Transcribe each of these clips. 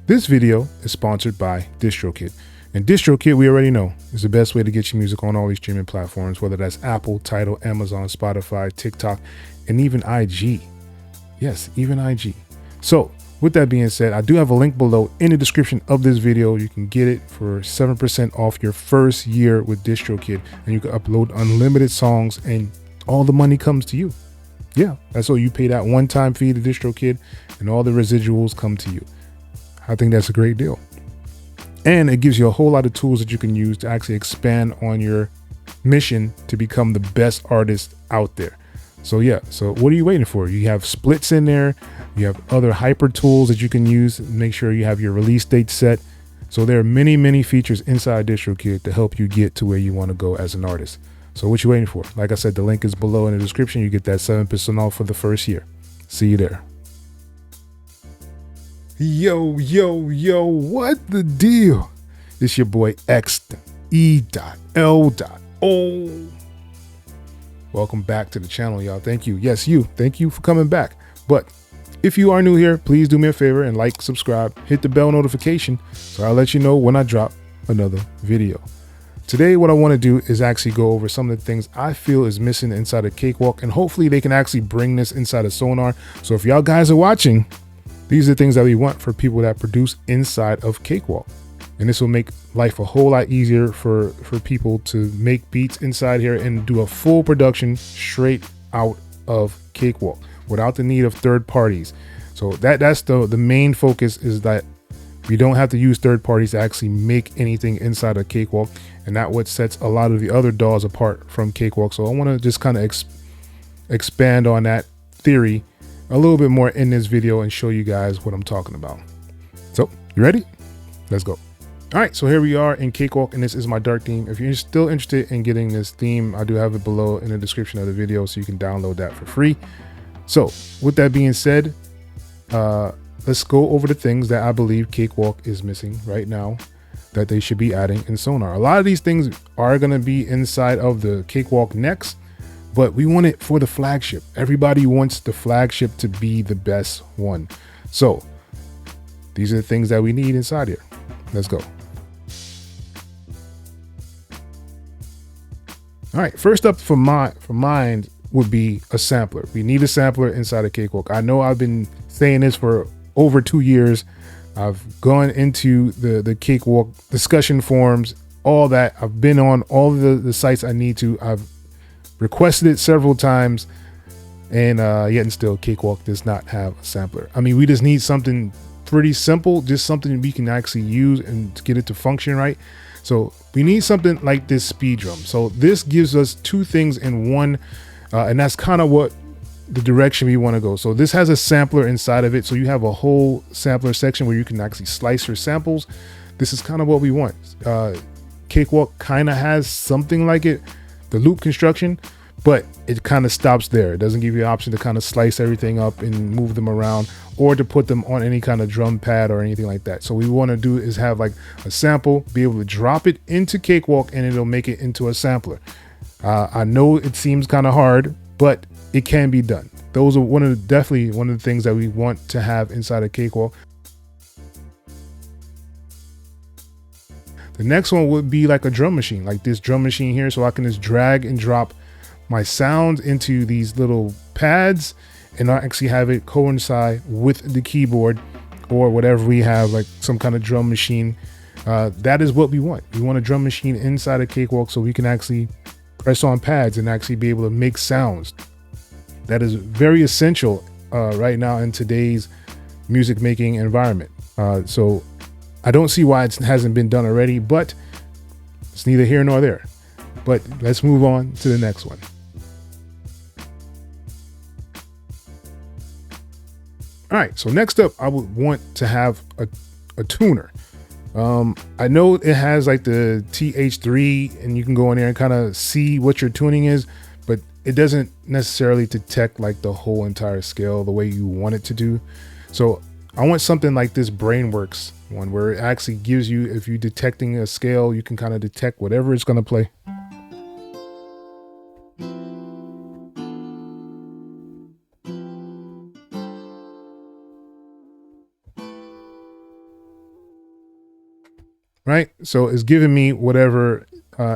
This video is sponsored by DistroKid. And DistroKid, we already know, is the best way to get your music on all these streaming platforms, whether that's Apple, Tidal, Amazon, Spotify, TikTok, and even IG. Yes, even IG. So with that being said, I do have a link below in the description of this video. You can get it for 7% off your first year with DistroKid, and you can upload unlimited songs and all the money comes to you. Yeah, that's all. You pay that one-time fee to DistroKid and all the residuals come to you. I think that's a great deal. And it gives you a whole lot of tools that you can use to actually expand on your mission to become the best artist out there. So yeah, so what are you waiting for? You have splits in there. You have other hyper tools that you can use. Make sure you have your release date set. So there are many, many features inside DistroKid to help you get to where you want to go as an artist. So what you waiting for? Like I said, the link is below in the description. You get that 7% off for the first year. See you there. Yo, what the deal? It's your boy X.E.L. Welcome back to the channel, y'all. Thank you. Yes, you. Thank you for coming back. But if you are new here, please do me a favor and like, subscribe, hit the bell notification so I'll let you know when I drop another video. Today, what I want to do is actually go over some of the things I feel is missing inside of Cakewalk, and hopefully they can actually bring this inside of Sonar. So if y'all guys are watching, these are the things that we want for people that produce inside of Cakewalk. And this will make life a whole lot easier for people to make beats inside here and do a full production straight out of Cakewalk without the need of third parties. So that's the main focus, is that we don't have to use third parties to actually make anything inside of Cakewalk. And that's what sets a lot of the other DAWs apart from Cakewalk. So I want to just kind of expand on that theory a little bit more in this video and show you guys what I'm talking about. So you ready? Let's go. All right, so here we are in Cakewalk, and this is my dark theme. If you're still interested in getting this theme, I do have it below in the description of the video, so you can download that for free. So with that being said, let's go over the things that I believe Cakewalk is missing right now that they should be adding in Sonar. A lot of these things are going to be inside of the Cakewalk next, but we want it for the flagship. Everybody wants the flagship to be the best one. So these are the things that we need inside here. Let's go. All right, first up for mine would be a sampler. We need a sampler inside of Cakewalk. I know I've been saying this for over 2 years. I've gone into the Cakewalk discussion forums, all that. I've been on all the sites I need to. I've requested it several times, and yet and still Cakewalk does not have a sampler. I mean, we just need something pretty simple, just something we can actually use and to get it to function right. So we need something like this speed drum. So this gives us two things in one, and that's kind of what the direction we want to go. So this has a sampler inside of it. So you have a whole sampler section where you can actually slice your samples. This is kind of what we want. Cakewalk kind of has something like it, the loop construction, but it kind of stops there. It doesn't give you an option to kind of slice everything up and move them around, or to put them on any kind of drum pad or anything like that. So what we want to do is have like a sample, be able to drop it into Cakewalk, and it'll make it into a sampler. I know it seems kind of hard, but it can be done. Those are definitely one of the things that we want to have inside of Cakewalk. The next one would be like a drum machine, like this drum machine here. So I can just drag and drop my sound into these little pads, and I actually have it coincide with the keyboard or whatever we have, like some kind of drum machine. That is what we want. We want a drum machine inside of Cakewalk so we can actually press on pads and actually be able to make sounds. That is very essential right now in today's music making environment. So I don't see why it hasn't been done already, but it's neither here nor there. But let's move on to the next one. All right, so next up, I would want to have a tuner. I know it has like the TH3, and you can go in there and kind of see what your tuning is, but it doesn't necessarily detect like the whole entire scale the way you want it to do. So I want something like this Brainworks one, where it actually gives you, if you're detecting a scale, you can kind of detect whatever it's going to play. right? So it's giving me whatever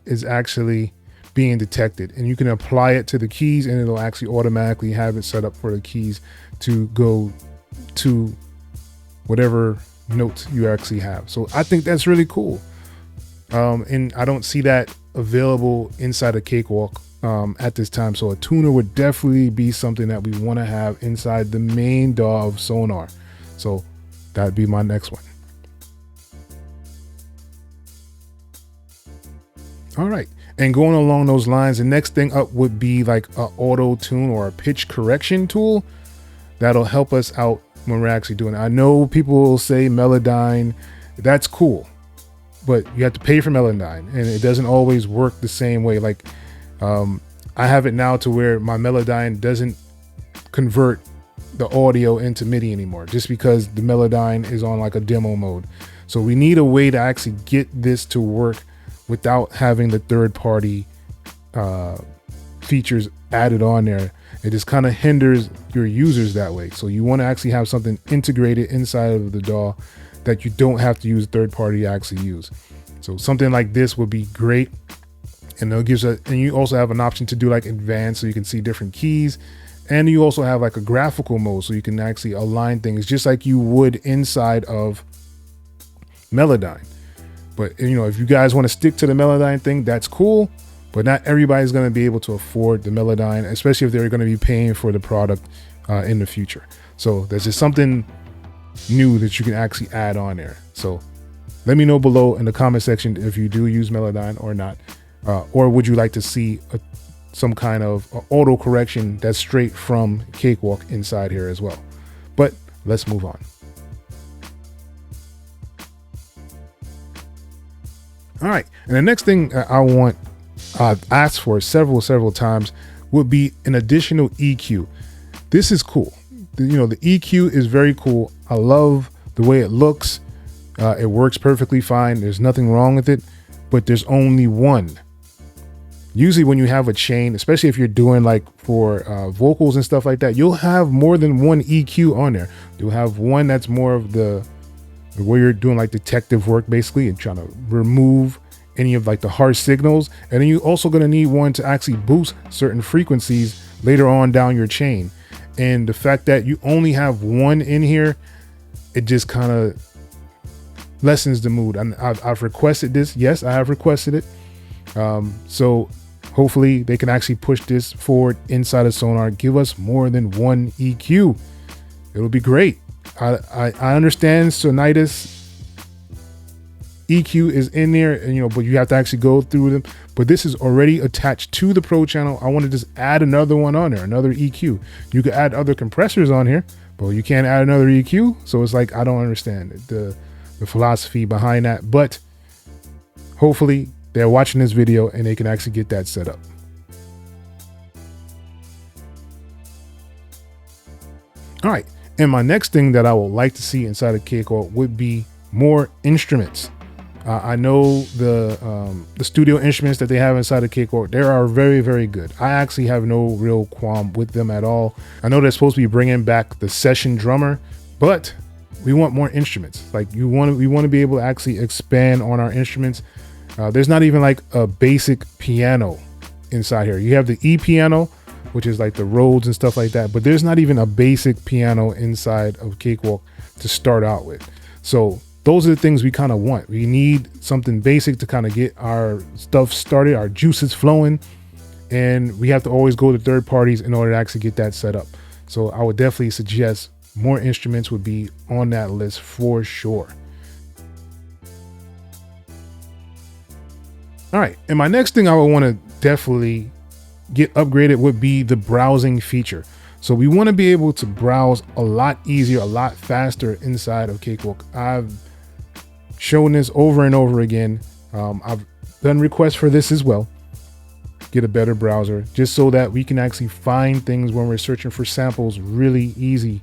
is actually being detected, and you can apply it to the keys and it'll actually automatically have it set up for the keys to go to whatever notes you actually have. So I think that's really cool. And I don't see that available inside of Cakewalk at this time. So a tuner would definitely be something that we want to have inside the main DAW of Sonar. So that'd be my next one. All right. And going along those lines, the next thing up would be like a auto tune or a pitch correction tool that'll help us out when we're actually doing it. I know people will say Melodyne, that's cool, but you have to pay for Melodyne and it doesn't always work the same way. Like I have it now to where my Melodyne doesn't convert the audio into MIDI anymore, just because the Melodyne is on like a demo mode. So we need a way to actually get this to work without having the third-party features added on there. It just kind of hinders your users that way. So you want to actually have something integrated inside of the DAW that you don't have to use third-party to actually use. So something like this would be great. And it gives and you also have an option to do like advanced, so you can see different keys. And you also have like a graphical mode, so you can actually align things just like you would inside of Melodyne. But you know, if you guys want to stick to the Melodyne thing, that's cool. But not everybody's going to be able to afford the Melodyne, especially if they're going to be paying for the product in the future. So there's just something new that you can actually add on there. So let me know below in the comment section if you do use Melodyne or not. Or would you like to see some kind of auto correction that's straight from Cakewalk inside here as well? But let's move on. All right, and the next thing I've asked for several times would be an additional EQ. This is cool. You know, the EQ is very cool. I love the way it looks. It works perfectly fine. There's nothing wrong with it, but there's only one. Usually when you have a chain, especially if you're doing like for vocals and stuff like that, you'll have more than one EQ on there. You'll have one that's more of where you're doing like detective work basically and trying to remove any of like the harsh signals. And then you're also going to need one to actually boost certain frequencies later on down your chain. And the fact that you only have one in here, it just kind of lessens the mood. And I've requested this. Yes, I have requested it. So hopefully they can actually push this forward inside of Sonar. Give us more than one EQ. It'll be great. I understand Sonitis EQ is in there, and you know, but you have to actually go through them. But this is already attached to the Pro channel. I want to just add another one on there, another EQ. You could add other compressors on here, but you can't add another EQ. So it's like, I don't understand the philosophy behind that. But hopefully they're watching this video and they can actually get that set up. All right. And my next thing that I would like to see inside of Cakewalk would be more instruments. I know the studio instruments that they have inside of Cakewalk, they are very, very good. I actually have no real qualm with them at all. I know they're supposed to be bringing back the session drummer, but we want more instruments. Like we want to be able to actually expand on our instruments. There's not even like a basic piano inside here. You have the E piano, which is like the Rhodes and stuff like that, but there's not even a basic piano inside of Cakewalk to start out with. So those are the things we kind of want. We need something basic to kind of get our stuff started, our juices flowing, and we have to always go to third parties in order to actually get that set up. So I would definitely suggest more instruments would be on that list for sure. All right, and my next thing I would want to definitely get upgraded would be the browsing feature. So we want to be able to browse a lot easier, a lot faster inside of Cakewalk. I've shown this over and over again. I've done requests for this as well. Get a better browser just so that we can actually find things when we're searching for samples really easy.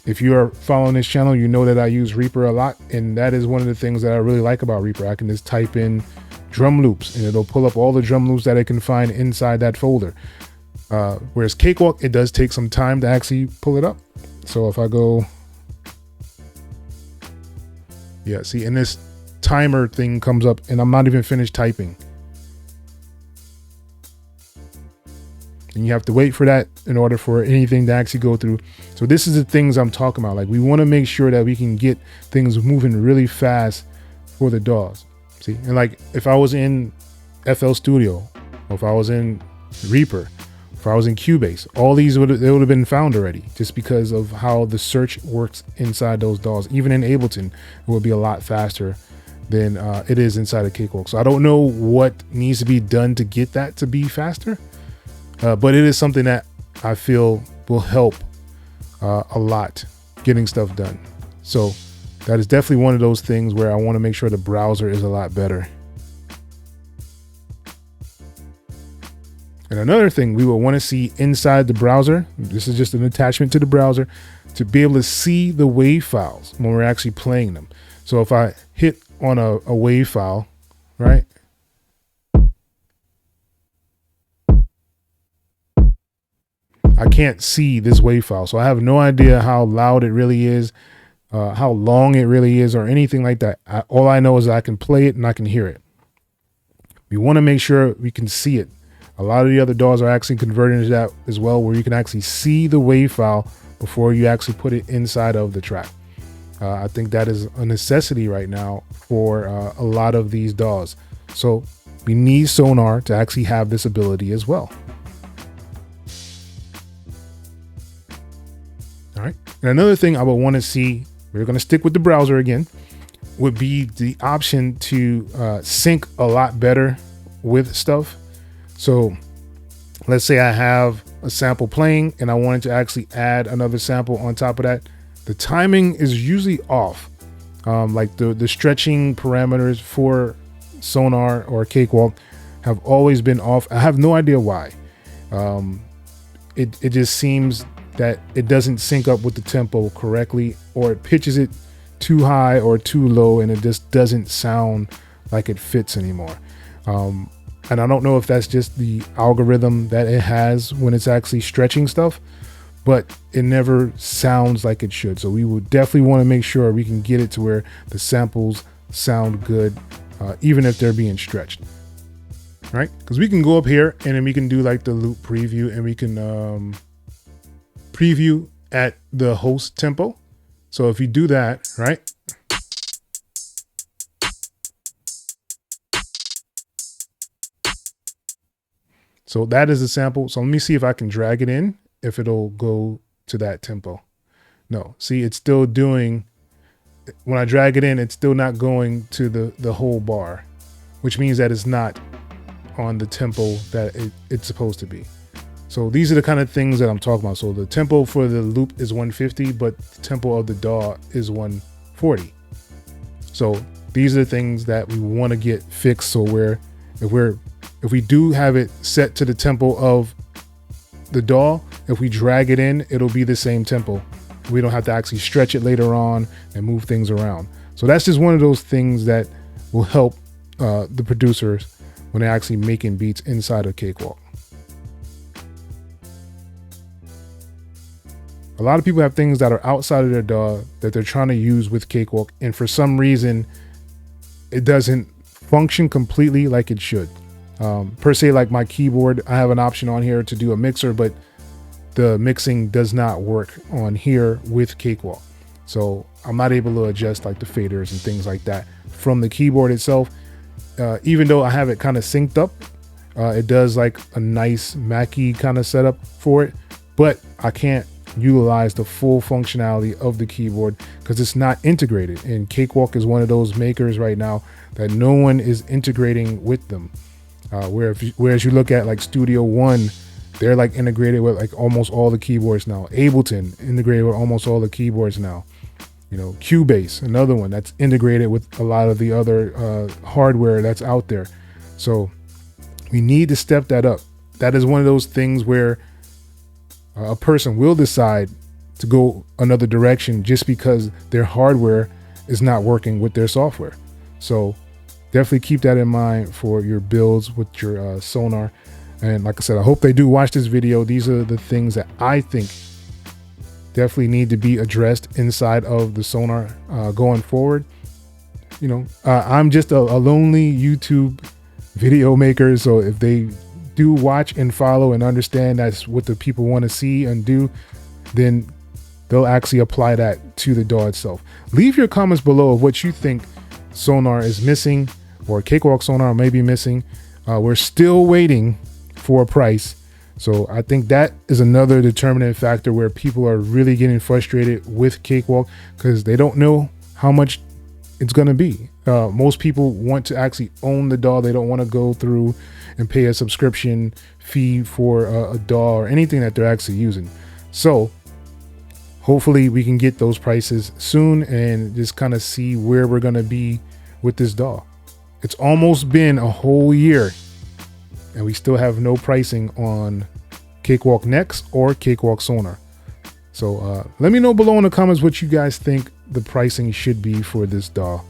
If you are following this channel, you know that I use Reaper a lot, and that is one of the things that I really like about Reaper. I can just type in drum loops and it'll pull up all the drum loops that I can find inside that folder. Whereas Cakewalk, it does take some time to actually pull it up. So if I go, yeah, see, and this timer thing comes up and I'm not even finished typing. And you have to wait for that in order for anything to actually go through. So this is the things I'm talking about. Like, we want to make sure that we can get things moving really fast for the DAWs. See, and like if I was in FL Studio, or if I was in Reaper, if I was in Cubase, all these would have been found already, just because of how the search works inside those DAWs. Even in Ableton, it would be a lot faster than it is inside of Cakewalk. So I don't know what needs to be done to get that to be faster. But it is something that I feel will help a lot getting stuff done. So that is definitely one of those things where I want to make sure the browser is a lot better. And another thing we will want to see inside the browser, this is just an attachment to the browser, to be able to see the WAV files when we're actually playing them. So if I hit on a WAV file, right? I can't see this WAV file, so I have no idea how loud it really is, how long it really is, or anything like that. All I know is that I can play it and I can hear it. We want to make sure we can see it. A lot of the other DAWs are actually converting to that as well, where you can actually see the WAV file before you actually put it inside of the track. I think that is a necessity right now for a lot of these DAWs. So we need Sonar to actually have this ability as well. All right. And another thing I would want to see, we're going to stick with the browser again, would be the option to sync a lot better with stuff. So let's say I have a sample playing and I wanted to actually add another sample on top of that. The timing is usually off. Like the stretching parameters for Sonar or Cakewalk have always been off. I have no idea why. It just seems that it doesn't sync up with the tempo correctly, or it pitches it too high or too low, and it just doesn't sound like it fits anymore. And I don't know if that's just the algorithm that it has when it's actually stretching stuff, but it never sounds like it should. So we would definitely want to make sure we can get it to where the samples sound good, even if they're being stretched. All right, because we can go up here and then we can do like the loop preview, and we can preview at the host tempo. So if you do that, right? So that is a sample. So let me see if I can drag it in, if it'll go to that tempo. No, see, it's still doing, when I drag it in, it's still not going to the whole bar, which means that it's not on the tempo that it's supposed to be. So these are the kind of things that I'm talking about. So the tempo for the loop is 150, but the tempo of the DAW is 140. So these are the things that we want to get fixed. So if we do have it set to the tempo of the DAW, if we drag it in, it'll be the same tempo. We don't have to actually stretch it later on and move things around. So that's just one of those things that will help the producers when they're actually making beats inside of Cakewalk. A lot of people have things that are outside of their DAW that they're trying to use with Cakewalk, and for some reason, it doesn't function completely like it should. Per se, like my keyboard, I have an option on here to do a mixer, but the mixing does not work on here with Cakewalk. So I'm not able to adjust like the faders and things like that from the keyboard itself. Even though I have it kind of synced up, it does like a nice Mackie kind of setup for it, but I can't utilize the full functionality of the keyboard because it's not integrated. And Cakewalk is one of those makers right now that no one is integrating with them. Whereas you look at like Studio One, they're like integrated with like almost all the keyboards now. Ableton integrated with almost all the keyboards now. You know, Cubase, another one that's integrated with a lot of the other hardware that's out there. So we need to step that up. That is one of those things where a person will decide to go another direction just because their hardware is not working with their software. So definitely keep that in mind for your builds with your Sonar. And like I said, I hope they do watch this video. These are the things that I think definitely need to be addressed inside of the Sonar going forward. you know, I'm just a lonely YouTube video maker. So if they do watch and follow and understand that's what the people want to see and do, then they'll actually apply that to the DAW itself. Leave your comments below of what you think Sonar is missing, or Cakewalk Sonar may be missing. We're still waiting for a price. So I think that is another determinant factor where people are really getting frustrated with Cakewalk, because they don't know how much it's going to be. Most people want to actually own the DAW. They don't want to go through and pay a subscription fee for a DAW or anything that they're actually using. So hopefully we can get those prices soon and just kind of see where we're going to be with this DAW. It's almost been a whole year and we still have no pricing on Cakewalk Next or Cakewalk Sonar. So let me know below in the comments what you guys think the pricing should be for this DAW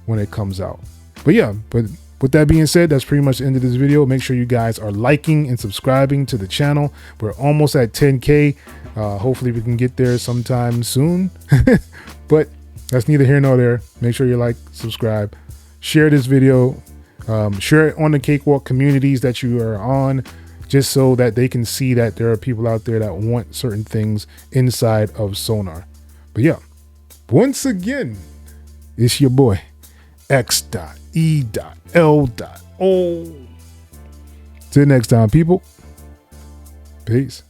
when it comes out. But yeah, but with that being said, that's pretty much the end of this video. Make sure you guys are liking and subscribing to the channel. We're almost at 10K. Hopefully we can get there sometime soon. But that's neither here nor there. Make sure you like, subscribe, share this video, share it on the Cakewalk communities that you are on, just so that they can see that there are people out there that want certain things inside of Sonar. But yeah, once again, it's your boy, X.E.L. Till next time, people. Peace.